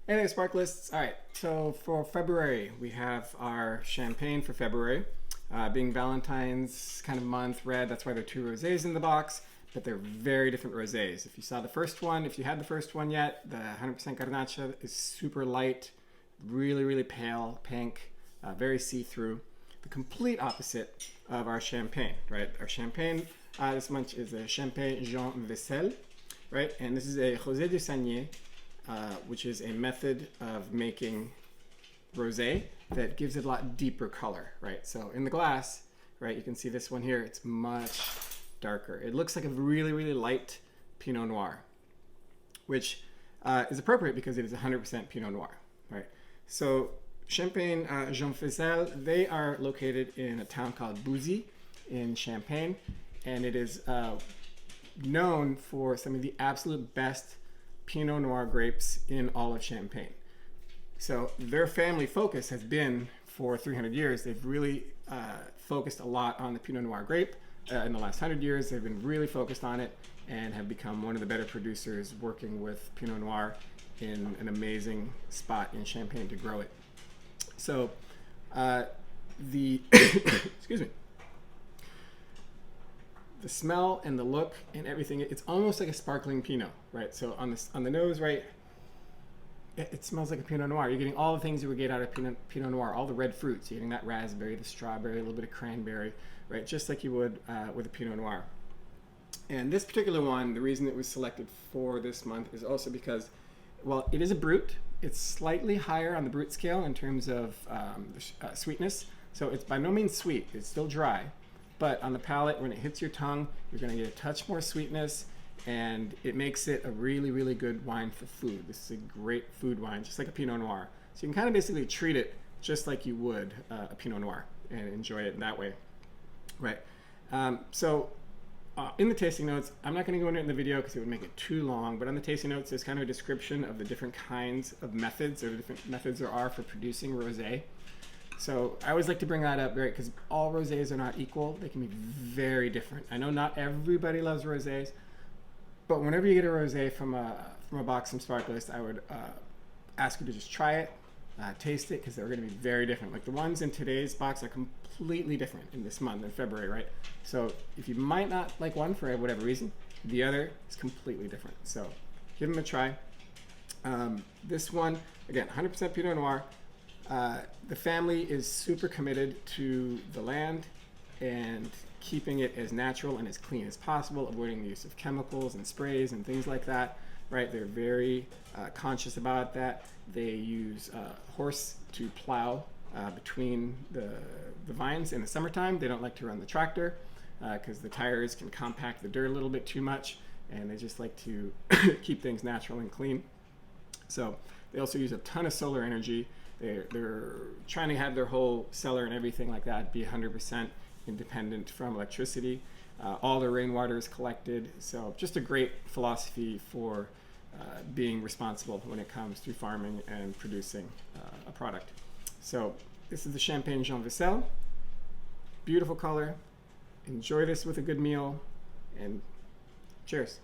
Hey there, Sparkle-ists. All right, so for February, we have our champagne for February. Being Valentine's kind of month, red, that's why there are two rosés in the box, but they're very different rosés. If you saw the first one, if you had the first one yet, the 100% Garnacha is super light, really, really pale, pink, very see-through. The complete opposite of our champagne, right? Our champagne this month is a Champagne Jean Vesselle, right? And this is a Rosé de Saignée, which is a method of making rosé that gives it a lot deeper color, right? So in the glass, right, you can see this one here, it's much darker. It looks like a really, really light Pinot Noir, which is appropriate because it is 100% Pinot Noir, right? So Champagne Jean Vesselle, they are located in a town called Bouzy in Champagne, and it is known for some of the absolute best Pinot Noir grapes in all of Champagne. So their family focus has been for 300 years. They've really focused a lot on the Pinot Noir grape. In the last 100 years, they've been really focused on it and have become one of the better producers working with Pinot Noir in an amazing spot in Champagne to grow it. So the excuse me. The smell and the look and everything, it's almost like a sparkling Pinot, right? So on the nose, right, it smells like a Pinot Noir. You're getting all the things you would get out of Pinot Noir, all the red fruits. You're getting that raspberry, the strawberry, a little bit of cranberry, right? Just like you would with a Pinot Noir. And this particular one, the reason it was selected for this month is also because, well, it is a Brut. It's slightly higher on the Brut scale in terms of sweetness. So it's by no means sweet. It's still dry. But on the palate, when it hits your tongue, you're going to get a touch more sweetness, and it makes it a really, really good wine for food. This is a great food wine, just like a Pinot Noir. So you can kind of basically treat it just like you would a Pinot Noir and enjoy it in that way, right? In the tasting notes, I'm not going to go into it in the video because it would make it too long, but on the tasting notes, there's kind of a description of the different kinds of methods, or the different methods there are for producing rosé. So I always like to bring that up, right? Because all rosés are not equal. They can be very different. I know not everybody loves rosés, but whenever you get a rosé from a box from Sparkle-ist, I would ask you to just try it, taste it, because they're going to be very different. Like the ones in today's box are completely different in this month, in February, right? So if you might not like one for whatever reason, the other is completely different. So give them a try. This one, again, 100% Pinot Noir. The family is super committed to the land and keeping it as natural and as clean as possible, avoiding the use of chemicals and sprays and things like that, right? They're very conscious about that. They use horse to plow between the vines in the summertime. They don't like to run the tractor because the tires can compact the dirt a little bit too much, and they just like to keep things natural and clean. So they also use a ton of solar energy. They're trying to have their whole cellar and everything like that be 100% independent from electricity. All their rainwater is collected. So just a great philosophy for being responsible when it comes to farming and producing a product. So this is the Champagne Jean Vesselle. Beautiful color. Enjoy this with a good meal, and cheers.